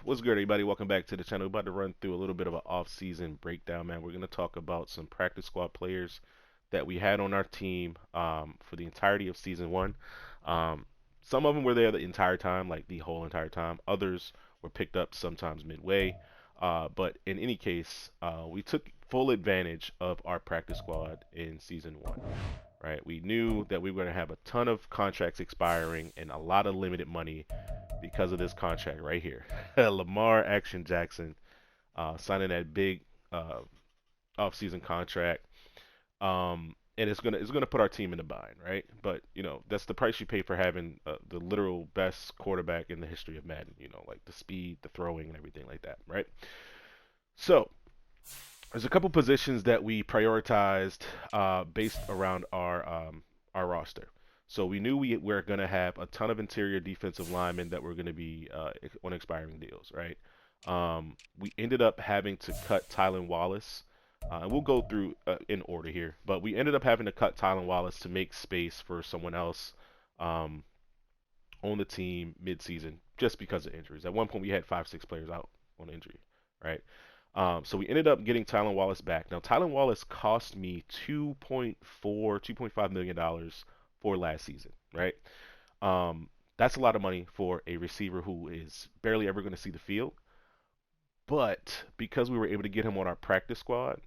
What's good, everybody? Welcome back to the channel. We're about to run through a little bit of an off-season breakdown, man. We're going to talk about some practice squad players that we had on our team for the entirety of season one. Um, some of them were there the entire time, like the whole entire time. Others were picked up sometimes midway. But in any case, we took full advantage of our practice squad in season one, right? We knew that we were going to have a ton of contracts expiring and a lot of limited money because of this contract right here. Lamar Action Jackson signing that big uh, offseason contract. And it's gonna put our team in a bind, right? But that's the price you pay for having the literal best quarterback in the history of Madden. Like the speed, the throwing, and everything like that, right? So there's a couple positions that we prioritized based around our roster. So we knew we were going to have a ton of interior defensive linemen that were going to be on expiring deals, right? We ended up having to cut Tylen Wallace. And we'll go through in order here, but we ended up having to cut Tylen Wallace to make space for someone else um, on the team mid-season just because of injuries. At one point, we had 5, 6 players out on injury, right? So we ended up getting Tylen Wallace back. Now, Tylen Wallace cost me 2.4, $2.5 million for last season, right? That's a lot of money for a receiver who is barely ever going to see the field. But because we were able to get him on our practice squad,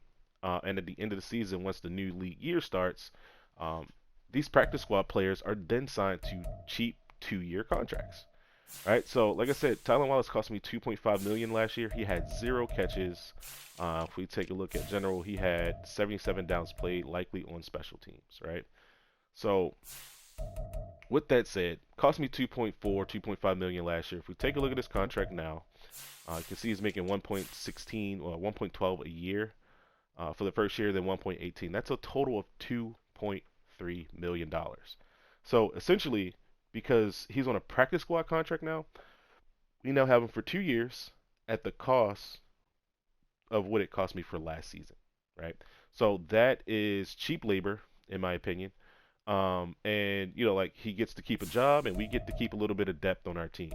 and at the end of the season, once the new league year starts, um, these practice squad players are then signed to cheap 2-year contracts. Right, so like I said, Tylen Wallace cost me 2.5 million last year. He had 0 catches. If we take a look at general, he had 77 downs played, likely on special teams. Right, so with that said, cost me 2.4, 2.5 million last year. If we take a look at his contract now, you can see he's making 1.16 or 1.12 a year for the first year, then 1.18. That's a total of 2.3 million dollars. So essentially, because he's on a practice squad contract now, we now have him for 2 years at the cost of what it cost me for last season, right? So that is cheap labor, in my opinion. And like he gets to keep a job, and we get to keep a little bit of depth on our team.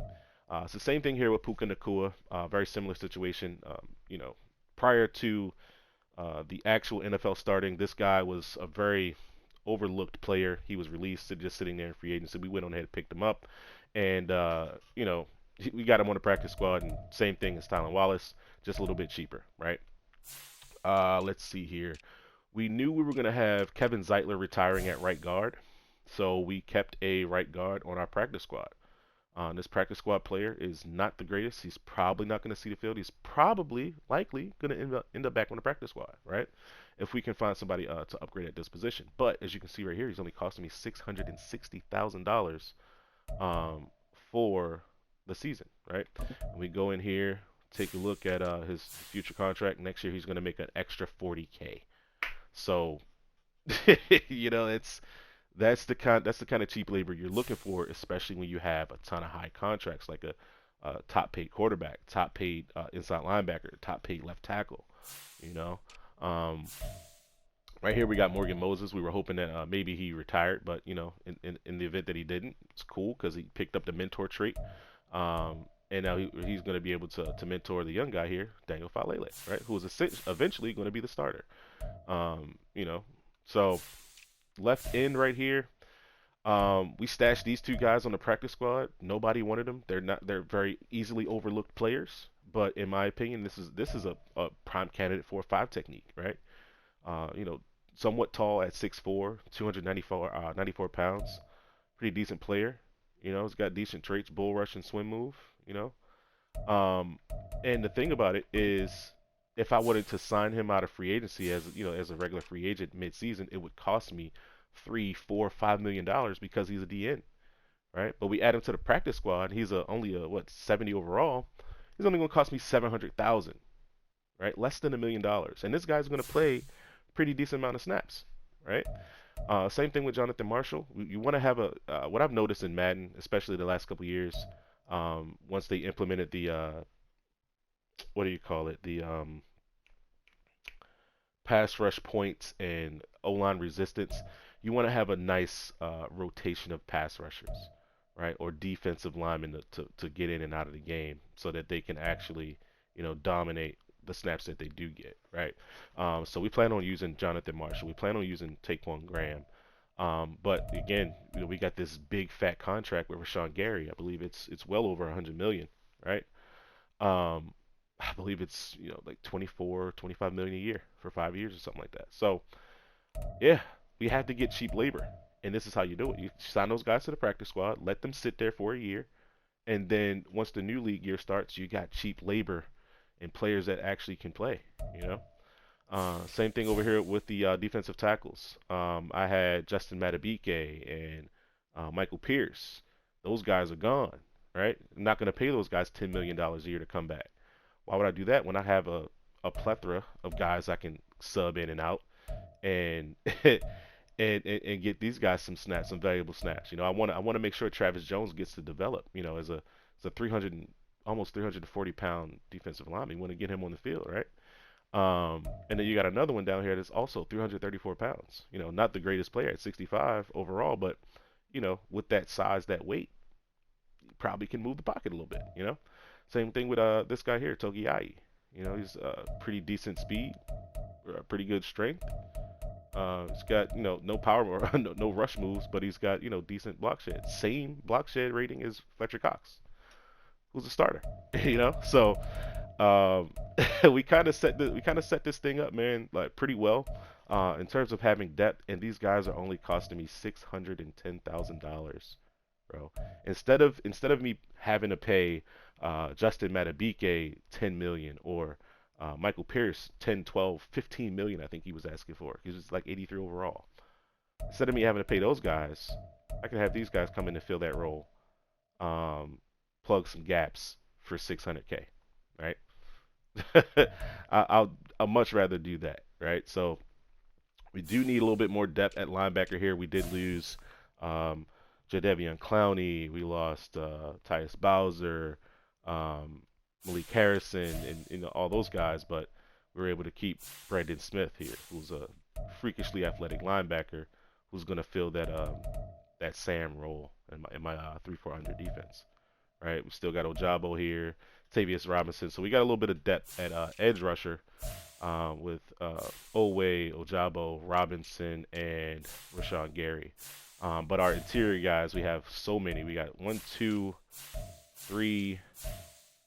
It's the same thing here with Puka Nakua. Very similar situation. Prior to the actual NFL starting, this guy was a very overlooked player. He was released, just sitting there in free agency. We went on ahead and picked him up, and we got him on the practice squad. And same thing as Tylen Wallace, just a little bit cheaper, right? Let's see here. We knew we were going to have Kevin Zeitler retiring at right guard, so we kept a right guard on our practice squad. This practice squad player is not the greatest. He's probably not going to see the field. He's probably, likely, going to end up back on the practice squad, right? If we can find somebody to upgrade at this position. But as you can see right here, he's only costing me $660,000 um, for the season, right? And we go in here, take a look at his future contract. Next year, he's going to make an extra 40K. So, it's that's the kind of cheap labor you're looking for, especially when you have a ton of high contracts like a top paid quarterback, top paid inside linebacker, top paid left tackle. You know, um, right here we got Morgan Moses. We were hoping that maybe he retired, but in the event that he didn't, it's cool because he picked up the mentor trait. And now he's going to be able to mentor the young guy here, Daniel Falele, right? Who is eventually going to be the starter. Um, you know, so left end right here. We stashed these two guys on the practice squad. Nobody wanted them. They're very easily overlooked players. But in my opinion, this is a prime candidate for a 5 technique, right? You know, somewhat tall at 6'4", 94 pounds. Pretty decent player. He's got decent traits, bull rush and swim move. You know, um, and the thing about it is, if I wanted to sign him out of free agency as a regular free agent mid-season, it would cost me 3, 4, 5 million dollars because he's a DN, right? But we add him to the practice squad, and he's only a what 70 overall. He's only going to cost me 700,000, right? Less than $1 million, and this guy's going to play a pretty decent amount of snaps, right? Same thing with Jonathan Marshall. You want to have what I've noticed in Madden, especially the last couple years, once they implemented the what do you call it? The pass rush points and O line resistance. You want to have a nice rotation of pass rushers, right, or defensive linemen to get in and out of the game so that they can actually, dominate the snaps that they do get, right? So we plan on using Jonathan Marshall. We plan on using Taquan Graham. But again, we got this big fat contract with Rashawn Gary. I believe it's well over 100 million, right? Um, I believe it's like 24, 25 million a year for 5 years or something like that. So yeah, we have to get cheap labor, and this is how you do it. You sign those guys to the practice squad, let them sit there for a year, and then once the new league year starts, you got cheap labor and players that actually can play. You know. Same thing over here with the defensive tackles. I had Justin Matabike and Michael Pierce. Those guys are gone, right? I'm not going to pay those guys $10 million a year to come back. Why would I do that when I have a plethora of guys I can sub in and out and and get these guys some snaps, some valuable snaps. I want to make sure Travis Jones gets to develop. As a 300 almost 340 pound defensive lineman. You want to get him on the field, right? And then you got another one down here that's also 334 pounds. Not the greatest player at 65 overall, but with that size, that weight, he probably can move the pocket a little bit. Same thing with this guy here, Togi Ai. He's pretty decent speed, pretty good strength. He's got no power or no rush moves, but he's got decent block shed. Same block shed rating as Fletcher Cox, who's a starter. So um, we kind of set this thing up, man, like pretty well in terms of having depth, and these guys are only costing me $610,000, bro. Instead of me having to pay Justin Matabike 10 million or Michael Pierce 10, 12, 15 million, I think he was asking for. He was like 83 overall. Instead of me having to pay those guys, I can have these guys come in and fill that role, um, plug some gaps for 600K, right? I'll much rather do that, right? So we do need a little bit more depth at linebacker here. We did lose um, Jadeveon Clowney. We lost Tyus Bowser, um, Malik Harrison, and all those guys. But we were able to keep Brandon Smith here, who's a freakishly athletic linebacker, who's going to fill that Sam role in my 3-4 under defense. Right, we still got Ojabo here, Tavius Robinson. So we got a little bit of depth at edge rusher with Owe, Ojabo, Robinson, and Rashawn Gary. But our interior guys, we have so many. We got 1, 2, 3,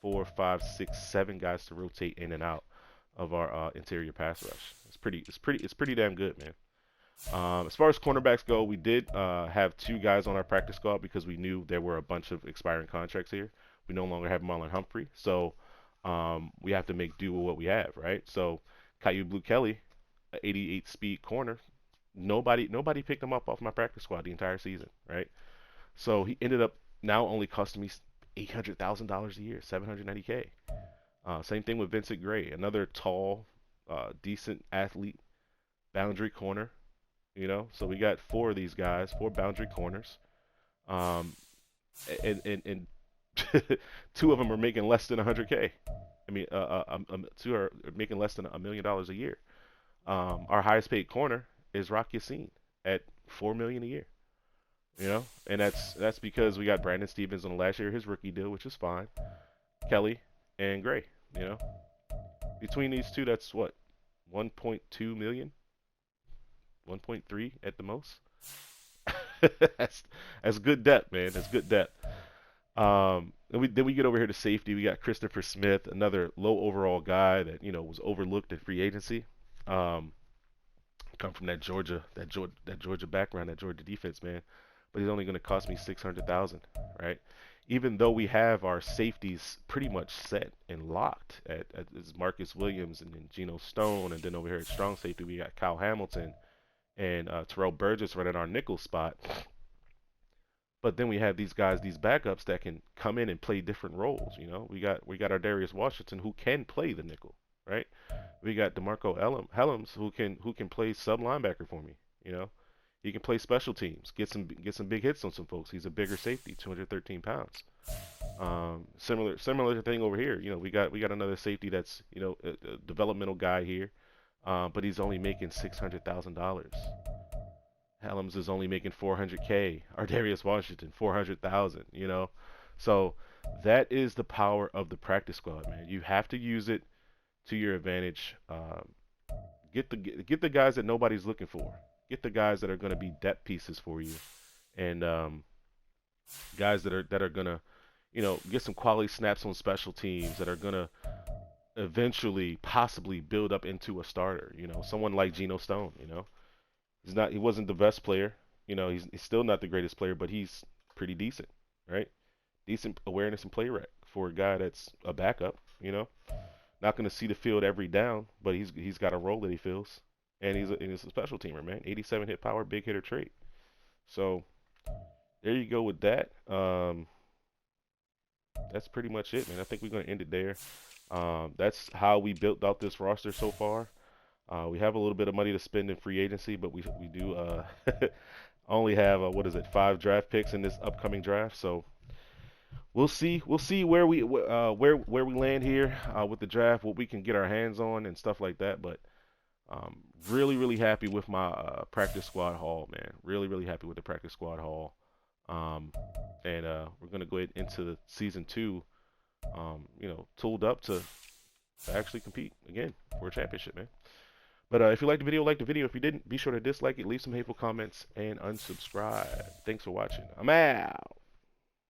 4, 5, 6, 7 guys to rotate in and out of our interior pass rush. It's pretty damn good, man. As far as cornerbacks go, we did have 2 guys on our practice squad because we knew there were a bunch of expiring contracts here. We no longer have Marlon Humphrey, so we have to make do with what we have, right? So Caillou Blue Kelly, a 88 speed corner, nobody picked him up off my practice squad the entire season, right? So he ended up now only costing me $800,000 a year, 790K. Same thing with Vincent Gray, another tall, decent athlete, boundary corner. So we got 4 of these guys, 4 boundary corners, um, and 2 of them are making less than 100K. I mean, 2 are making less than $1 million a year. Our highest paid corner is Rock Yassin at 4 million a year. And that's because we got Brandon Stevens on the last year of his rookie deal, which is fine. Kelly and Gray. You know, between these two, that's what 1.2 million, 1.3 at the most. that's that's good depth, man. That's good depth. And we get over here to safety. We got Christopher Smith, another low overall guy that was overlooked at free agency. Um, come from that Georgia background, that Georgia defense, man. But he's only going to cost me 600,000, right? Even though we have our safeties pretty much set and locked at Marcus Williams and then Geno Stone, and then over here at strong safety we got Kyle Hamilton and Terrell Burgess running our nickel spot. But then we have these guys, these backups that can come in and play different roles. We got our Darius Washington who can play the nickel, right? We got DeMarco Helms who can play sub linebacker for me. He can play special teams, get some big hits on some folks. He's a bigger safety, 213 pounds. Similar thing over here. We got another safety that's a developmental guy here, but he's only making $600,000. Helms is only making 400K. Darius Washington 400,000. So that is the power of the practice squad, man. You have to use it to your advantage. Get the guys that nobody's looking for. Get the guys that are going to be depth pieces for you, and guys that are going to, get some quality snaps on special teams that are going to eventually possibly build up into a starter. Someone like Geno Stone. He wasn't the best player. He's still not the greatest player, but he's pretty decent, right? Decent awareness and play rec for a guy that's a backup. Not going to see the field every down, but he's got a role that he fills, and he's a special teamer, man. 87 hit power, big hitter trait. So there you go with that. That's pretty much it, man. I think we're going to end it there. That's how we built out this roster so far. We have a little bit of money to spend in free agency, but we do only have what is it, 5 draft picks in this upcoming draft. So we'll see where we land here with the draft, what we can get our hands on and stuff like that. But really happy with my practice squad haul, man. Really happy with the practice squad haul. And we're gonna go into the season 2, tooled up to actually compete again for a championship, man. But if you liked the video, like the video. If you didn't, be sure to dislike it, leave some hateful comments, and unsubscribe. Thanks for watching. I'm out.